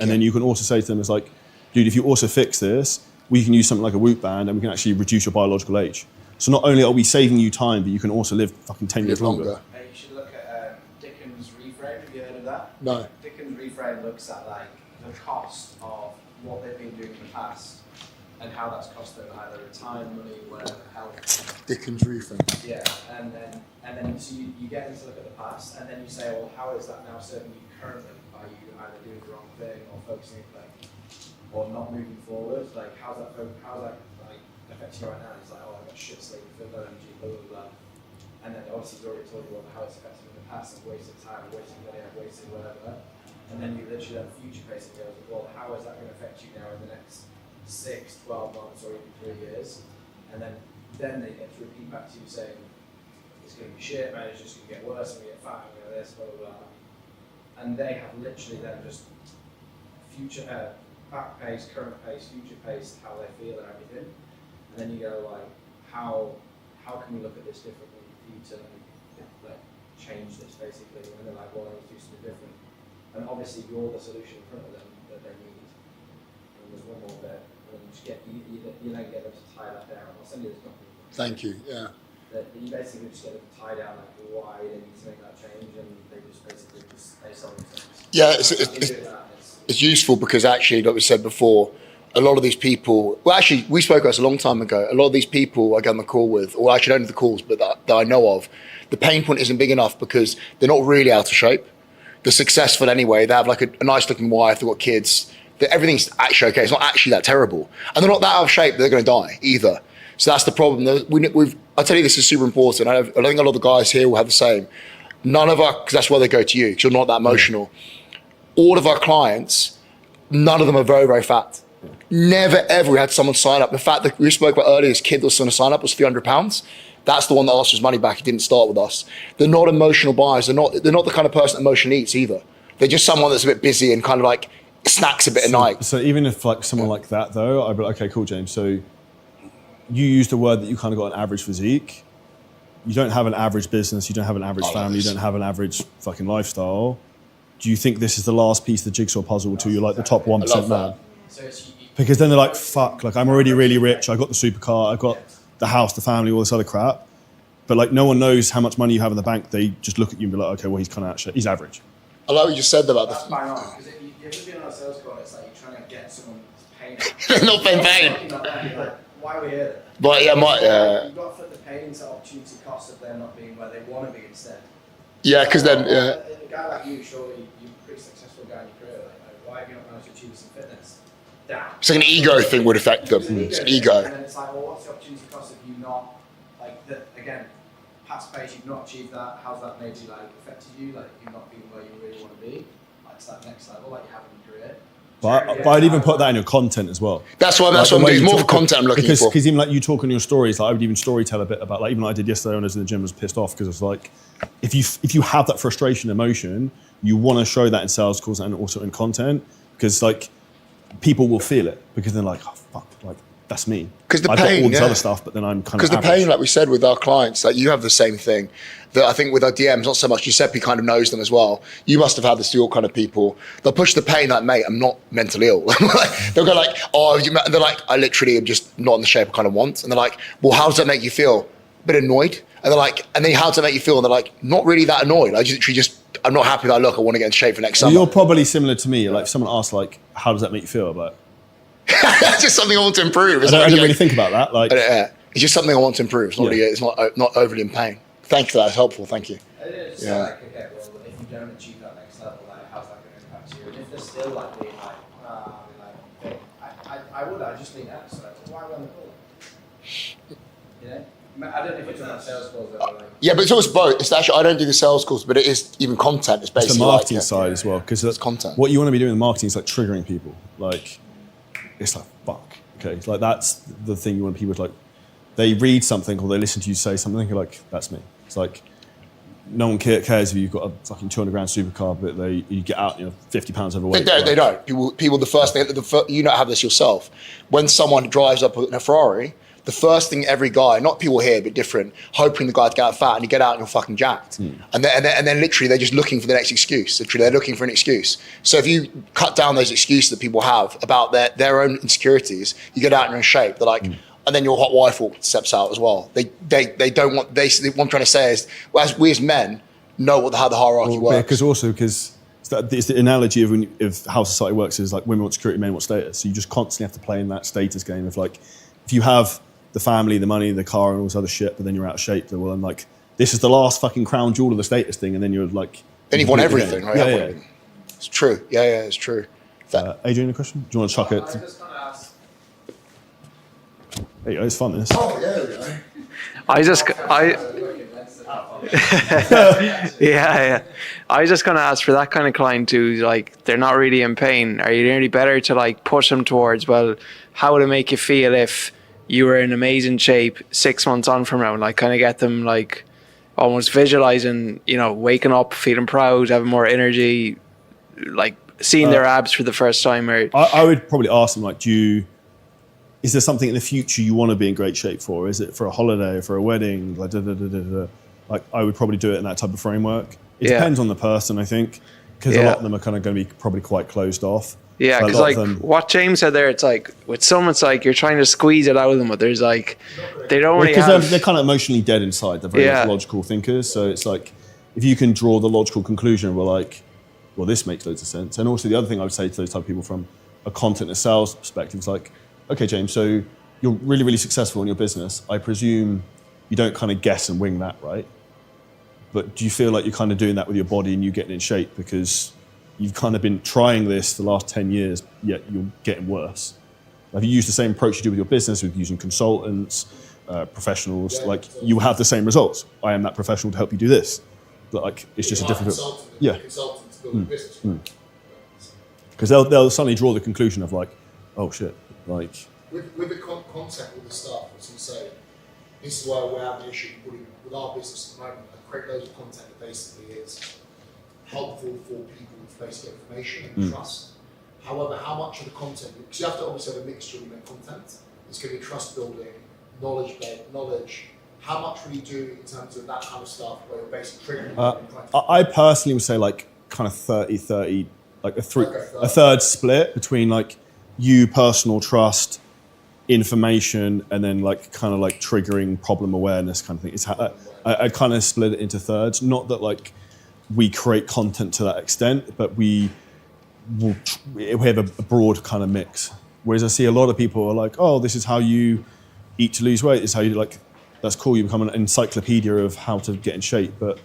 And then you can also say to them, it's like, dude, if you also fix this, we can use something like a Whoop band and we can actually reduce your biological age. So not only are we saving you time, but you can also live fucking 10 years longer. Hey, you should look at Dickens Reframe. Have you heard of that? No. Dickens Reframe looks at like the cost of what they've been doing in the past and how that's cost them either time, money, whatever, health. Dickens Reframe. Yeah, and then so you get them to look at the past, and then you say, well, how is that now serving you currently? Are you either doing the wrong thing or focusing like, or not moving forward? Like, how's that like affecting you right now? It's like, oh, I've got shit sleep, feel no energy, blah blah blah. And then obviously he's already told you how it's affected in the past, and wasted time, wasted money, I've wasted whatever. And then you literally have future pace and goes, well, how is that going to affect you now in the next 6, 12 months, or even 3 years? And then they get to repeat back to you saying, it's going to be shit, man, it's just going to get worse, and we get fat, and we get this, blah, blah, blah. And they have literally then just future, back pace, current pace, future pace, how they feel and everything. And then you go like, how can we look at this differently for you to like change this basically? And they're like, well, let's do something different. And obviously you're the solution in front of them that they need. And there's one more bit, and then you then get them to tie that down. I'll send you this document. Thank you, yeah. That you basically just get them to tie down like why they need to make that change, and they just basically they sell themselves. Yeah, it's useful because actually, like we said before, a lot of these people, well actually we spoke about this a long time ago, a lot of these people I get on the call with, or actually don't know the calls, but that I know of, the pain point isn't big enough because they're not really out of shape. They're successful anyway, they have like a nice looking wife, they've got kids, everything's actually okay, it's not actually that terrible. And they're not that out of shape, they're gonna die either. So that's the problem. I'll tell you this is super important. I think a lot of the guys here will have the same. None of our, because that's why they go to you, because you're not that emotional. All of our clients, none of them are very, very fat. Never ever had someone sign up. The fact that we spoke about earlier, this kid that was going to sign up was £300. That's the one that asked his money back. He didn't start with us. They're not emotional buyers. They're not the kind of person that emotion eats either. They're just someone that's a bit busy and kind of like snacks a bit at night. So even if like someone like that though, I'd be like, okay, cool, James. So you used a word that you kind of got an average physique. You don't have an average business. You don't have an average family. You don't have an average fucking lifestyle. Do you think this is the last piece of the jigsaw puzzle to you're like the top 1% man? Because then they're like, fuck, like I'm already really rich. I got the supercar. I got the house, the family, all this other crap. But like no one knows how much money you have in the bank. They just look at you and be like, okay, well he's kind of actually, he's average. I like what you said about that's bang on, because you ever been on a sales call, it's like you're trying to get someone paid. not pain. Like, why are we here? But yeah, you've got to flip the pain into opportunity cost of them not being where they want to be instead. Yeah, because then a guy like you, surely you're a pretty successful guy in your career. Like, why have you not managed to achieve some fitness? Damn. It's like an ego thing would affect them. It's an ego. And then it's like, well, what's the opportunity cost of you not, like, again, past pace, you've not achieved that. How's that made you, like, affected you? Like, you've not been where you really want to be. Like, it's that next level, like you have in your career. But I'd even put that in your content as well. That's what I'm doing. It's more of content I'm looking for. Because even like you talk on your stories, like I would even story tell a bit about, like even like I did yesterday when I was in the gym, I was pissed off because it's like, if you have that frustration, emotion, you want to show that in sales calls and also in content, because like people will feel it because they're like, oh fuck, like that's me. Because the I've pain, got all this other stuff, but then I'm kind of because the pain, like we said with our clients, like you have the same thing. That I think with our DMs, not so much. Giuseppe kind of knows them as well. You must have had this to your kind of people. They'll push the pain like, mate, I'm not mentally ill. They'll go like, oh, they're like, I literally am just not in the shape I kind of want. And they're like, well, how does that make you feel? A bit annoyed. And they're like, and then how does that make you feel? And they're like, not really that annoyed. I just I'm not happy with that look. I want to get in shape for next summer. You're probably similar to me. Like if someone asks like, how does that make you feel? But that's just something I want to improve. I don't really think about that. Like, it's just something I want to improve. It's not really, it's not overly in pain. Thank you for that. It's helpful. Thank you. It's like, okay, well, if you don't achieve that next level, like, how's that going to impact you? And if they're still like being like, I just think that. So why run the call? You know, I don't know if you're talking about sales calls. Like, yeah, but it's always both. It's actually I don't do the sales calls, but it is even content. It's basically the marketing like, side as well, because it's content. What you want to be doing in marketing is like triggering people. Like, it's like fuck. Okay, it's like that's the thing you want people to like. They read something or they listen to you say something. You're like, that's me. It's like. No one cares if you've got a fucking 200 grand supercar, but you get out, 50 pounds overweight. They don't. People, the first thing, you don't have this yourself. When someone drives up in a Ferrari, the first thing every guy, not people here, but different, hoping the guy to get out fat, and you get out and you're fucking jacked. And then literally they're just looking for the next excuse. Literally they're looking for an excuse. So if you cut down those excuses that people have about their own insecurities, you get out and you're in shape. They're like, and then your hot wife steps out as well. They want what I'm trying to say is, well, as we as men know how the hierarchy works. Because it's the analogy of how society works is like women want security, men want status. So you just constantly have to play in that status game of like, if you have the family, the money, the car, and all this other shit, but then you're out of shape, then well, I'm like, this is the last fucking crown jewel of the status thing, and then you're like... Then you want everything, right? Yeah. It's true. Yeah, it's true. Adrian, a question? Do you want to chuck it? I was just going to ask... There you go, it's fun, this. Oh, yeah, there we go. Yeah. I was just gonna ask for that kind of client who, like, they're not really in pain. Are you really better to like push them towards, well, how would it make you feel if you were in amazing shape 6 months on from now? Like, kind of get them like almost visualizing, waking up, feeling proud, having more energy, like seeing their abs for the first time. Or I would probably ask them like, is there something in the future you want to be in great shape for? Is it for a holiday, for a wedding? Like, like I would probably do it in that type of framework. It depends on the person, I think, because a lot of them are kind of going to be probably quite closed off. Yeah, because like what James said there, it's like with some, it's like you're trying to squeeze it out of them, but there's like they don't really have. Because they're kind of emotionally dead inside. They're very much logical thinkers. So it's like if you can draw the logical conclusion, we're like, well, this makes loads of sense. And also the other thing I would say to those type of people from a content and sales perspective is like, okay, James, so you're really, really successful in your business. I presume you don't kind of guess and wing that, right? But do you feel like you're kind of doing that with your body and you getting in shape because you've kind of been trying this the last 10 years, yet you're getting worse? Have you used the same approach you do with your business, with using consultants, professionals? Like, you have the same results. I am that professional to help you do this. But like, it's just a different... Consultants build a business. Because they'll suddenly draw the conclusion of like, oh shit, like... With the content, all the stuff, as you say, this is why we're having an issue with our business at the moment. I create loads of content that basically is helpful for people with basic information and trust. However, how much of the content, because you have to obviously have a mixture of your content, it's going to be trust building, knowledge. How much will you do in terms of that kind of stuff where you're basically triggering? I personally would say like kind of 30-30, like a third split between like you, personal trust, information, and then like kind of like triggering problem awareness kind of thing. It's how I kind of split it into thirds. Not that like we create content to that extent, but we have a broad kind of mix. Whereas I see a lot of people are like, oh, this is how you eat to lose weight. This is how you like. That's cool. You become an encyclopedia of how to get in shape, but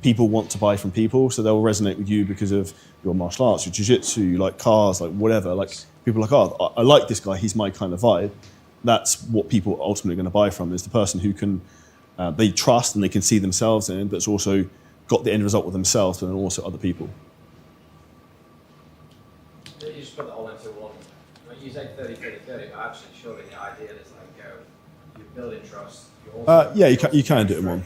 people want to buy from people, so they'll resonate with you because of your martial arts, your jiu-jitsu, you like cars, like whatever. Like people are like, oh, I like this guy. He's my kind of vibe. That's what people are ultimately going to buy from, is the person who can they trust and they can see themselves in, but it's also got the end result with themselves and also other people. You just put it all into one. You say 30-30-30, but actually, surely the idea is like you're building trust. Yeah, you can do it in one.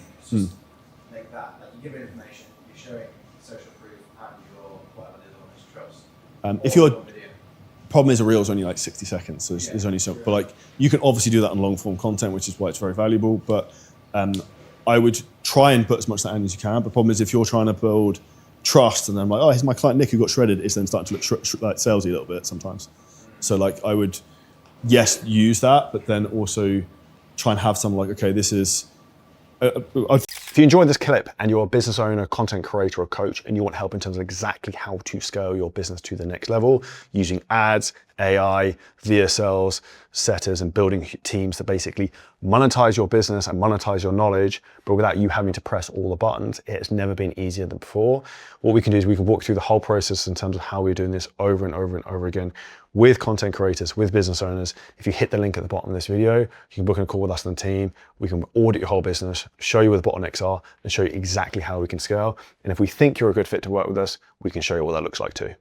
Make that, like you give information, you're showing social proof, and your whatever the other one is trust. If your problem is a reel is only like 60 seconds, so there's only so. But like you can obviously do that on long form content, which is why it's very valuable. But I would try and put as much of that in as you can. But the problem is if you're trying to build trust, and then like, oh, here's my client Nick who got shredded, it's then starting to look like salesy a little bit sometimes. So like I would, yes, use that, but then also try and have some like, okay, this is... If you enjoyed this clip and you're a business owner, content creator, or coach, and you want help in terms of exactly how to scale your business to the next level using ads, AI, VSLs, setters, and building teams to basically monetize your business and monetize your knowledge, but without you having to press all the buttons, it's never been easier than before. What we can do is we can walk through the whole process in terms of how we're doing this over and over and over again with content creators, with business owners. If you hit the link at the bottom of this video, you can book a call with us and the team. We can audit your whole business, show you where the bottlenecks are, and show you exactly how we can scale. And if we think you're a good fit to work with us, we can show you what that looks like too.